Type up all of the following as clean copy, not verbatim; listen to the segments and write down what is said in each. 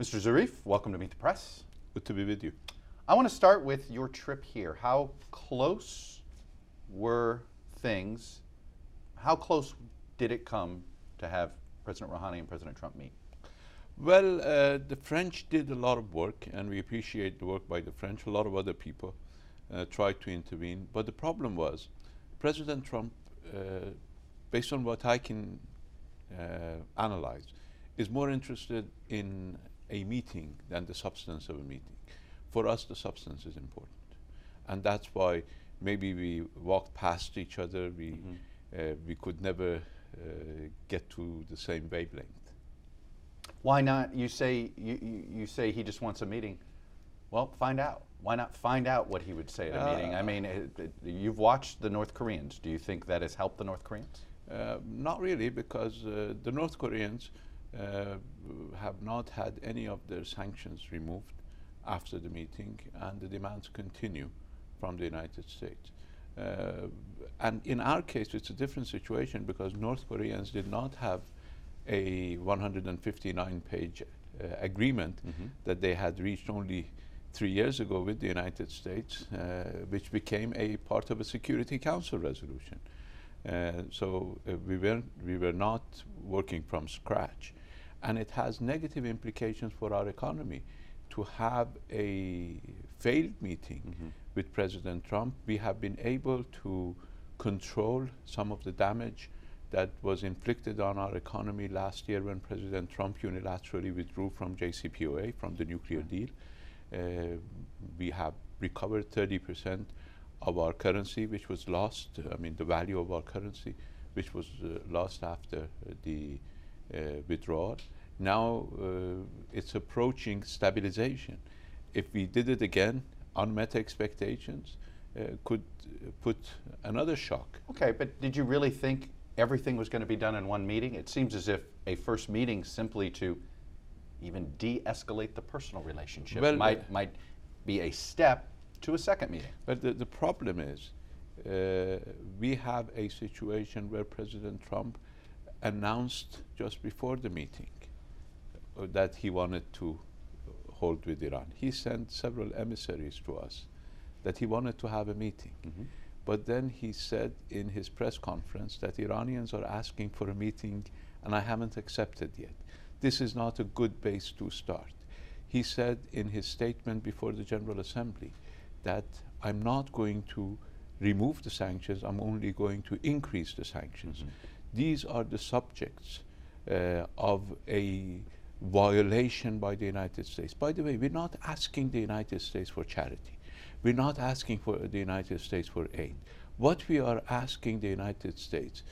Mr. Zarif, welcome to Meet the Press. Good to be with you. I want to start with your trip here. How close were things? How close did it come to have President Rouhani and President Trump meet? Well, the French did a lot of work, and we appreciate the work by the French. A lot of other people tried to intervene. But the problem was, President Trump, based on what I can analyze, is more interested in a meeting than the substance of a meeting. For us, the substance is important. And that's why maybe we walked past each other. We could never get to the same wavelength. Why not? You say he just wants a meeting. Well, find out. Why not find out what he would say at a meeting? I mean, you've watched the North Koreans. Do you think that has helped the North Koreans? Not really, because the North Koreans have not had any of their sanctions removed after the meeting, and the demands continue from the United States. And in our case, it's a different situation because North Koreans did not have a 159-page agreement that they had reached only 3 years ago with the United States, which became a part of a Security Council resolution. So we were not working from scratch. And it has negative implications for our economy. To have a failed meeting with President Trump, we have been able to control some of the damage that was inflicted on our economy last year when President Trump unilaterally withdrew from JCPOA, from the nuclear deal. We have recovered 30% of our currency, which was lost, the value of our currency, which was lost after the withdrawal. Now it's approaching stabilization. If we did it again, unmet expectations could put another shock. Okay, but did you really think everything was going to be done in one meeting? It seems as if a first meeting simply to even de-escalate the personal relationship might be a step to a second meeting. But the problem is we have a situation where President Trump announced just before the meeting that he wanted to hold with Iran. He sent several emissaries to us that he wanted to have a meeting. But then he said in his press conference that Iranians are asking for a meeting and I haven't accepted yet. This is not a good base to start. He said in his statement before the General Assembly that I'm not going to remove the sanctions, I'm only going to increase the sanctions. These are the subjects of a violation by the United States. By the way, we're not asking the United States for charity. We're not asking for the United States for aid. What we are asking the United States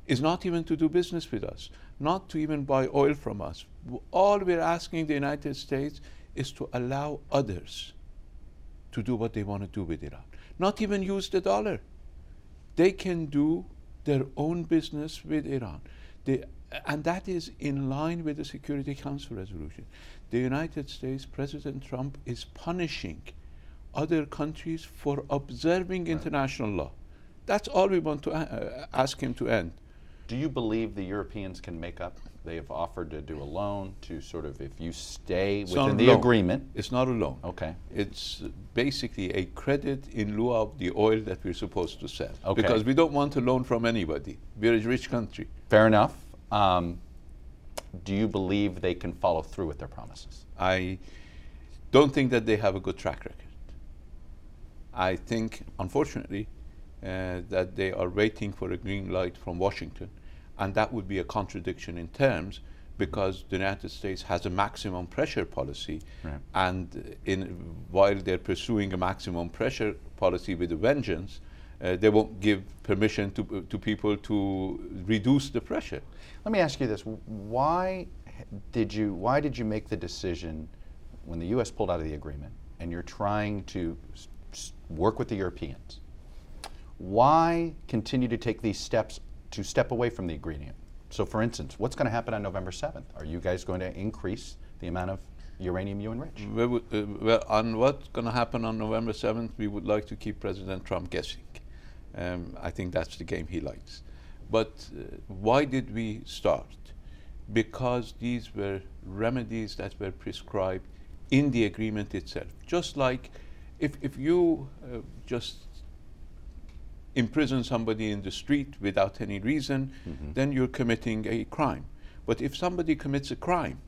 is not even to do business with us, not to even buy oil from us. All we're asking the United States is to allow others to do what they want to do with Iran. Not even use the dollar. They can do their own business with Iran. And that is in line with the Security Council resolution. The United States, President Trump is punishing other countries for observing international law. That's all we want to ask him to end. Do you believe the Europeans can make up? They have offered to do a loan to sort of, if you stay within the agreement. It's not a loan. Okay. It's basically a credit in lieu of the oil that we're supposed to sell. Okay. Because we don't want a loan from anybody. We're a rich country. Fair enough. Do you believe they can follow through with their promises? I don't think that they have a good track record. I think, unfortunately, that they are waiting for a green light from Washington, and that would be a contradiction in terms because the United States has a maximum pressure policy, and while they're pursuing a maximum pressure policy with a vengeance, they won't give permission to people to reduce the pressure. Let me ask you this: Why did you make the decision when the U.S. pulled out of the agreement, and you're trying to work with the Europeans? Why continue to take these steps to step away from the agreement? So, for instance, what's going to happen on November 7th? Are you guys going to increase the amount of uranium you enrich? Well, on what's going to happen on November 7th, we would like to keep President Trump guessing. I think that's the game he likes. But why did we start? because these were remedies that were prescribed in the agreement itself. Just like if you just imprison somebody in the street without any reason, then you're committing a crime. But if somebody commits a crime,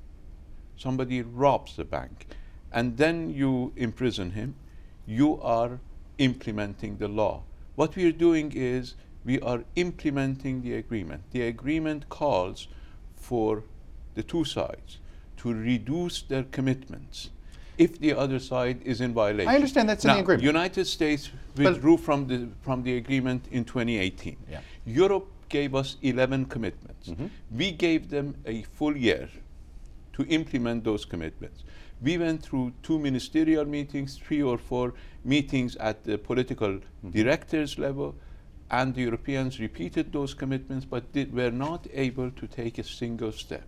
somebody robs the bank, and then you imprison him, you are implementing the law. What we are doing is we are implementing the agreement. The agreement calls for the two sides to reduce their commitments if the other side is in violation. I understand that's in the agreement. United States withdrew from the agreement in 2018. Yeah. Europe gave us 11 commitments. We gave them a full year to implement those commitments. We went through 2 ministerial meetings, 3 or 4 meetings at the political directors level, and the Europeans repeated those commitments, but were not able to take a single step.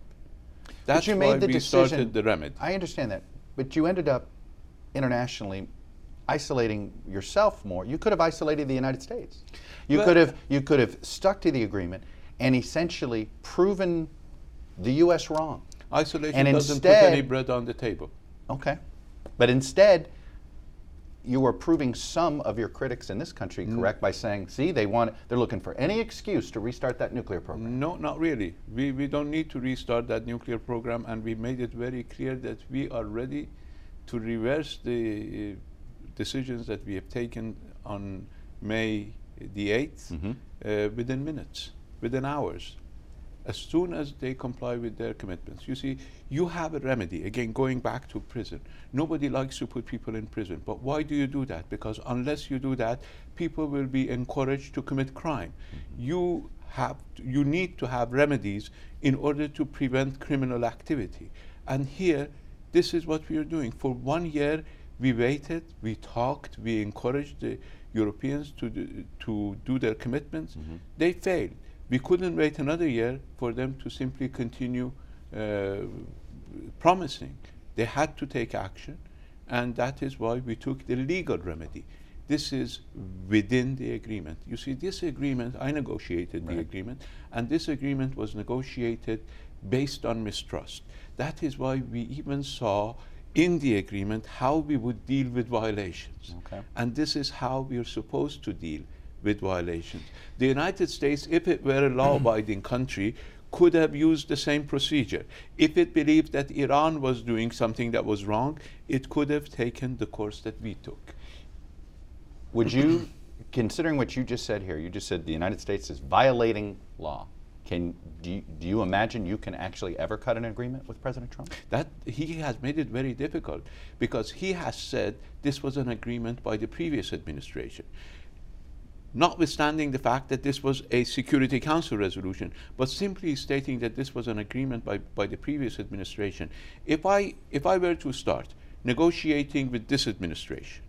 That's you why made the we decision, started the remedy. I understand that, but you ended up internationally isolating yourself more. You could have isolated the United States. You could have stuck to the agreement and essentially proven the U.S. wrong. Isolation And doesn't put instead- any bread on the table. Okay, but instead, you were proving some of your critics in this country correct by saying, see, they're looking for any excuse to restart that nuclear program. No, not really. We don't need to restart that nuclear program, and we made it very clear that we are ready to reverse the decisions that we have taken on May the 8th within minutes, within hours, as soon as they comply with their commitments. You see, you have a remedy. Again, going back to prison. Nobody likes to put people in prison. But why do you do that? Because unless you do that, people will be encouraged to commit crime. You need to have remedies in order to prevent criminal activity. And here, this is what we are doing. For 1 year, we waited, we talked, we encouraged the Europeans to do their commitments. They failed. We couldn't wait another year for them to simply continue promising. They had to take action, and that is why we took the legal remedy. This is within the agreement. You see, this agreement, I negotiated the agreement, and this agreement was negotiated based on mistrust. That is why we even saw in the agreement how we would deal with violations. Okay. And this is how we are supposed to deal with violations. The United States, if it were a law-abiding country, could have used the same procedure. If it believed that Iran was doing something that was wrong, it could have taken the course that we took. Would you, considering what you just said here, you just said the United States is violating law. Do you imagine you can actually ever cut an agreement with President Trump? That he has made it very difficult, because he has said this was an agreement by the previous administration. Notwithstanding the fact that this was a Security Council resolution, but simply stating that this was an agreement by the previous administration. If I were to start negotiating with this administration,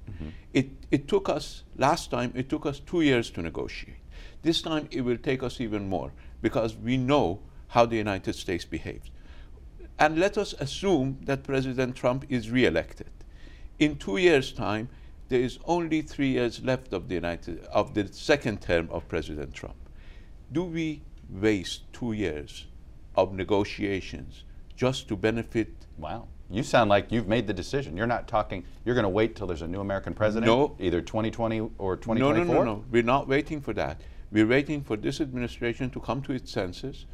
it took us, last time, it took us 2 years to negotiate. This time it will take us even more, because we know how the United States behaves. And let us assume that President Trump is re-elected. In 2 years' time, there is only 3 years left of the second term of President Trump. Do we waste 2 years of negotiations just to benefit? Wow. You sound like you've made the decision. You're not talking, you're going to wait till there's a new American president? No. Either 2020 or 2024? No. We're not waiting for that. We're waiting for this administration to come to its senses,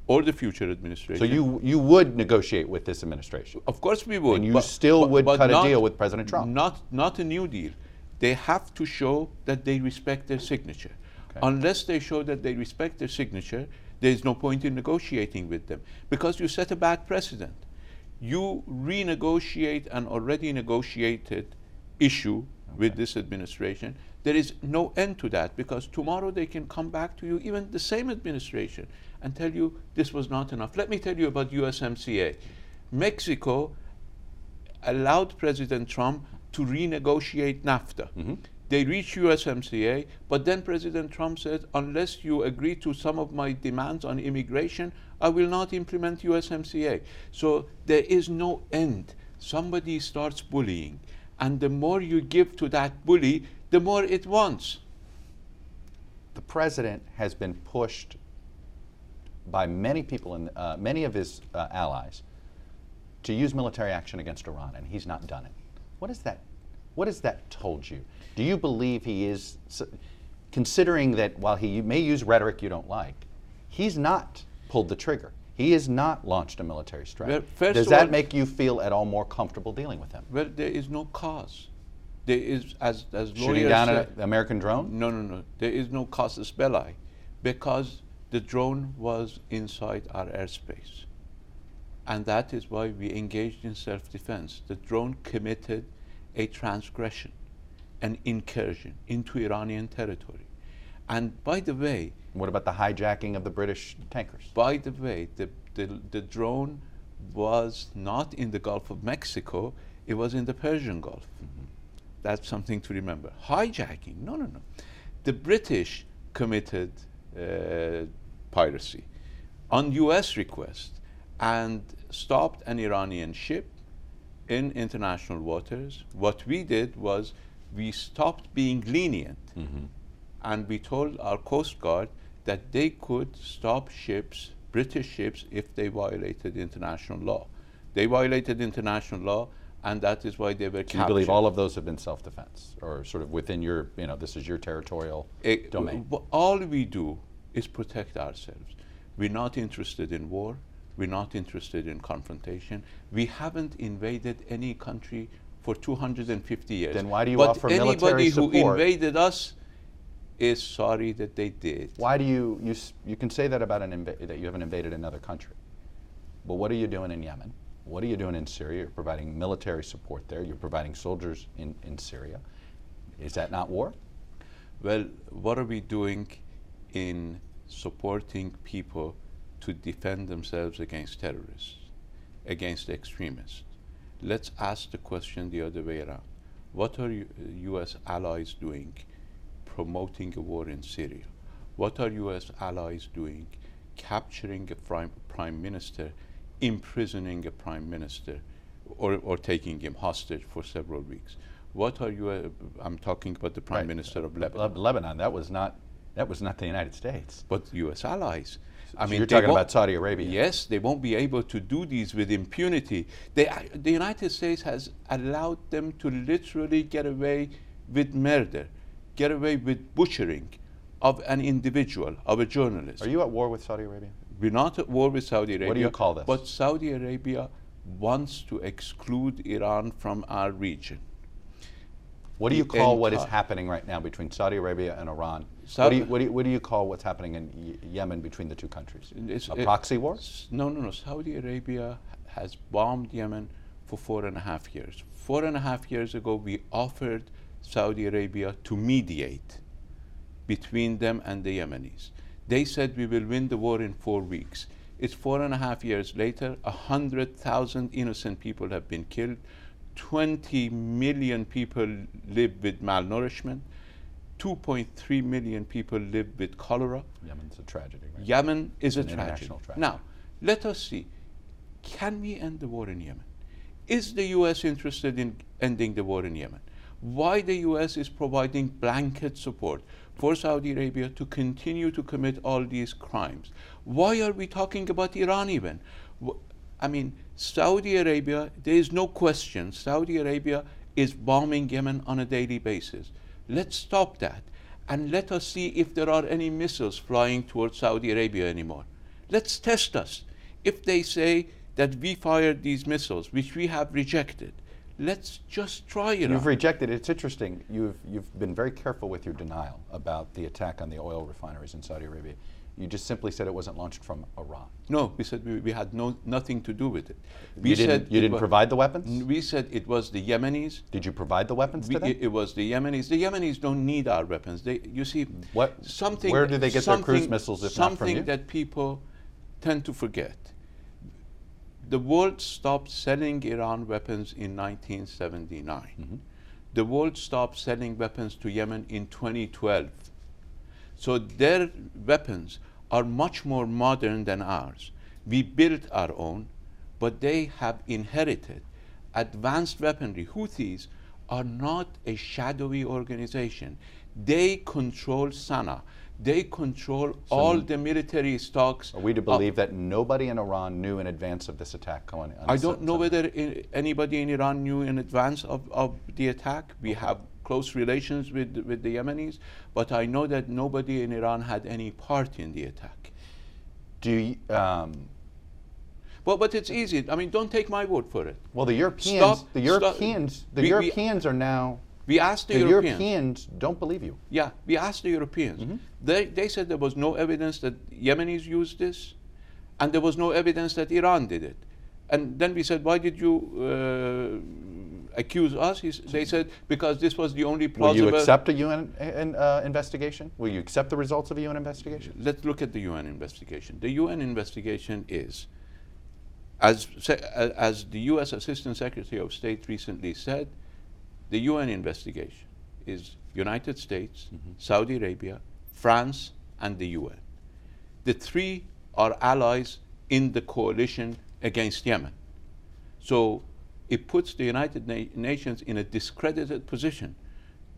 or the future administration. So you would negotiate with this administration? Of course we would. And you still would cut a deal with President Trump? Not a new deal. They have to show that they respect their signature. Okay. Unless they show that they respect their signature, there is no point in negotiating with them, because you set a bad precedent. You renegotiate an already negotiated issue with this administration. There is no end to that, because tomorrow they can come back to you, even the same administration, and tell you this was not enough. Let me tell you about USMCA. Mexico allowed President Trump to renegotiate NAFTA. They reached USMCA, but then President Trump said, unless you agree to some of my demands on immigration, I will not implement USMCA. So there is no end. Somebody starts bullying, and the more you give to that bully, the more it wants. The president has been pushed by many people, many of his allies, to use military action against Iran, and he's not done it. What has that told you? Do you believe he is, considering that while he may use rhetoric you don't like, he's not pulled the trigger? He has not launched a military strike. Well, does that make you feel at all more comfortable dealing with him? Well, there is no cause. There is, as lawyers shooting down say, an American drone? No. There is no casus belli, because the drone was inside our airspace. And that is why we engaged in self-defense. The drone committed a transgression, an incursion into Iranian territory. And by the way, what about the hijacking of the British tankers? By the way, the drone was not in the Gulf of Mexico, it was in the Persian Gulf. Mm-hmm. That's something to remember. Hijacking, no. The British committed piracy on US request and stopped an Iranian ship in international waters. What we did was we stopped being lenient, mm-hmm. and we told our Coast Guard that they could stop ships, British ships, if they violated international law. They violated international law, and that is why they were captured. You believe all of those have been self-defense, or sort of within your, this is your territorial domain? All we do is protect ourselves. We're not interested in war. We're not interested in confrontation. We haven't invaded any country for 250 years. Then why do you offer military support? Anybody who invaded us is sorry that they did. Why do you can say that about that you haven't invaded another country, but what are you doing in Yemen? What are you doing in Syria? You're providing military support there. You're providing soldiers in Syria. Is that not war? Well, what are we doing in supporting people to defend themselves against terrorists, against extremists? Let's ask the question the other way around. What are U.S. allies doing promoting a war in Syria? What are U.S. allies doing capturing a prime minister, imprisoning a prime minister, or taking him hostage for several weeks? What are you? I'm talking about the prime minister of Lebanon. Lebanon. That was not the United States. But U.S. allies. I mean, you're talking about Saudi Arabia. Yes, they won't be able to do these with impunity. The United States has allowed them to literally get away with murder, get away with butchering of an individual, of a journalist. Are you at war with Saudi Arabia? We're not at war with Saudi Arabia. What do you call this? But Saudi Arabia wants to exclude Iran from our region. What do you call what is happening right now between Saudi Arabia and Iran? What do you call what's happening in Yemen between the two countries? A proxy war? No. Saudi Arabia has bombed Yemen for 4.5 years. 4.5 years ago, we offered Saudi Arabia to mediate between them and the Yemenis. They said we will win the war in 4 weeks. It's 4.5 years later, 100,000 innocent people have been killed. 20 million people live with malnourishment. 2.3 million people live with cholera. Yemen's a tragedy, right? Yemen is a tragedy. International tragedy. Now, let us see. Can we end the war in Yemen? Is the U.S. interested in ending the war in Yemen? Why the U.S. is providing blanket support for Saudi Arabia to continue to commit all these crimes? Why are we talking about Iran even? I mean, Saudi Arabia, there is no question, Saudi Arabia is bombing Yemen on a daily basis. Let's stop that and let us see if there are any missiles flying towards Saudi Arabia anymore. Let's test us. If they say that we fired these missiles, which we have rejected, let's just try it. You've rejected it. It's interesting. You've been very careful with your denial about the attack on the oil refineries in Saudi Arabia. You just simply said it wasn't launched from Iran. No, we said we had nothing to do with it. You didn't provide the weapons? We said it was the Yemenis. Did you provide the weapons to them? It was the Yemenis. The Yemenis don't need our weapons. You see, where do they get their cruise missiles if not from you? Something that people tend to forget. The world stopped selling Iran weapons in 1979. Mm-hmm. The world stopped selling weapons to Yemen in 2012. So their weapons are much more modern than ours. We built our own, but they have inherited advanced weaponry. Houthis are not a shadowy organization. They control Sana'a. They control all the military stocks. Are we to believe that nobody in Iran knew in advance of this attack going on? I don't know whether anybody in Iran knew in advance of the attack. We have close relations with the Yemenis, but I know that nobody in Iran had any part in the attack. Do you, but it's easy. I mean, don't take my word for it. well, the Europeans are now. We asked the The Europeans. Europeans don't believe you. Yeah, we asked the Europeans. They said there was no evidence that Yemenis used this, and there was no evidence that Iran did it. And then we said, why did you accuse us? They said, because this was the only plausible. Will you accept a UN investigation? Will you accept the results of a UN investigation? Let's look at the UN investigation. The UN investigation is, as the U.S. Assistant Secretary of State recently said, the UN investigation is United States, Saudi Arabia, France, and the UN. The three are allies in the coalition against Yemen. So it puts the United Nations in a discredited position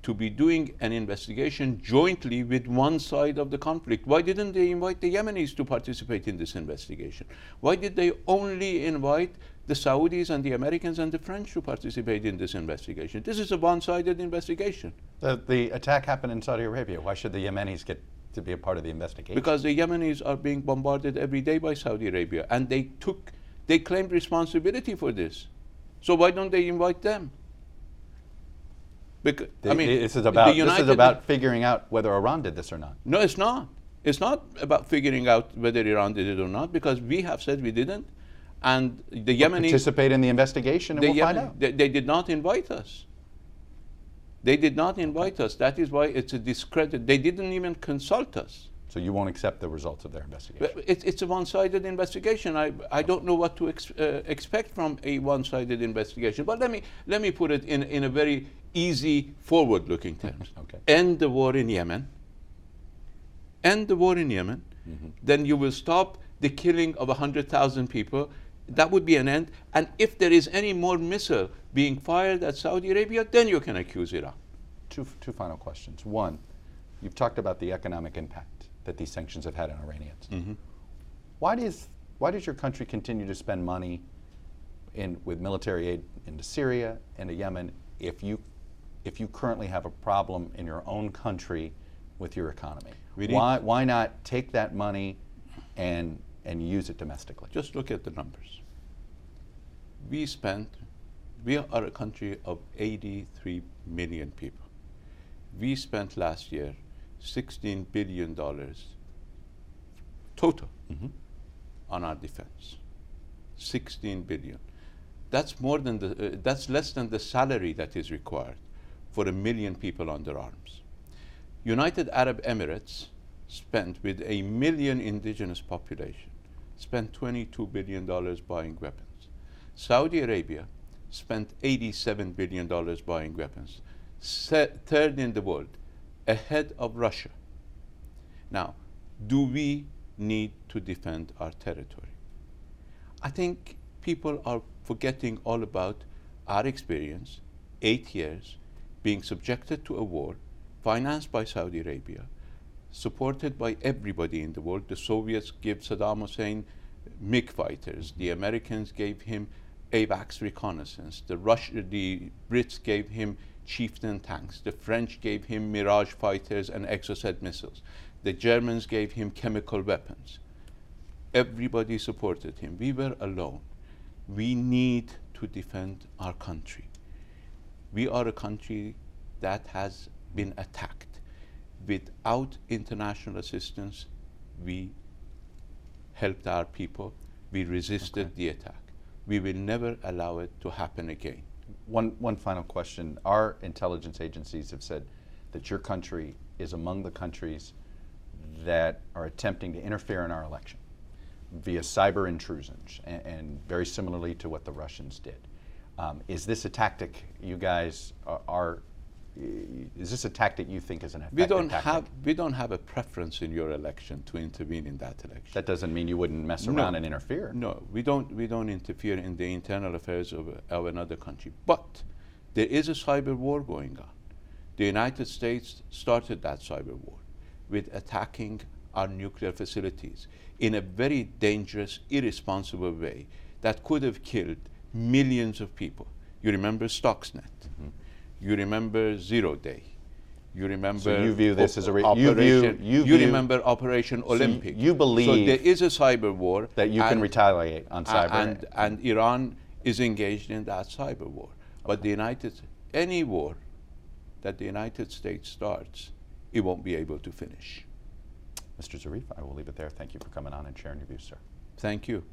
to be doing an investigation jointly with one side of the conflict. Why didn't they invite the Yemenis to participate in this investigation? Why did they only invite the Saudis and the Americans and the French to participate in this investigation? This is a one-sided investigation. The attack happened in Saudi Arabia. Why should the Yemenis get to be a part of the investigation? Because the Yemenis are being bombarded every day by Saudi Arabia, and they claimed responsibility for this. So why don't they invite them? Because, this is about figuring out whether Iran did this or not. No, it's not. It's not about figuring out whether Iran did it or not, because we have said we didn't. And the Yemenis participate in the investigation, and we'll find out. They did not invite us. They did not invite us. That is why it's a discredit. They didn't even consult us. So you won't accept the results of their investigation? It's a one-sided investigation. I don't know what to expect from a one-sided investigation. But let me put it in a very easy, forward-looking terms. Okay. End the war in Yemen. End the war in Yemen. Then you will stop the killing of 100,000 people. That would be an end. And if there is any more missile being fired at Saudi Arabia, then you can accuse Iran. Two final questions. One, you've talked about the economic impact that these sanctions have had on Iranians. Why does your country continue to spend money with military aid into Syria and to Yemen if you currently have a problem in your own country with your economy? Why not take that money and use it domestically? Just look at the numbers. We are a country of 83 million people. We spent last year $16 billion total on our defense. 16 billion. That's that's less than the salary that is required for 1 million people under arms. United Arab Emirates spent, with 1 million indigenous population, spent $22 billion buying weapons. Saudi Arabia spent $87 billion buying weapons, third in the world, ahead of Russia. Now, do we need to defend our territory? I think people are forgetting all about our experience, 8 years, being subjected to a war financed by Saudi Arabia, supported by everybody in the world. The Soviets gave Saddam Hussein MiG fighters. The Americans gave him AWACS reconnaissance. The Brits gave him Chieftain tanks. The French gave him Mirage fighters and Exocet missiles. The Germans gave him chemical weapons. Everybody supported him. We were alone. We need to defend our country. We are a country that has been attacked. Without international assistance, we helped our people. We resisted the attack. We will never allow it to happen again. One final question. Our intelligence agencies have said that your country is among the countries that are attempting to interfere in our election via cyber intrusions, and very similarly to what the Russians did. Is this a tactic you guys is this a tactic you think is an effective tactic? We don't have a preference in your election to intervene in that election. That doesn't mean you wouldn't mess around and interfere. No, we don't interfere in the internal affairs of another country. But there is a cyber war going on. The United States started that cyber war. with attacking our nuclear facilities in a very dangerous, irresponsible way that could have killed millions of people. You remember Stuxnet. You remember Zero Day. You remember. So you view this as a operation. you remember Operation Olympic. You believe so there is a cyber war that you can retaliate on cyber, and Iran is engaged in that cyber war. But any war that the United States starts, it won't be able to finish. Mr. Zarif, I will leave it there. Thank you for coming on and sharing your views, sir. Thank you.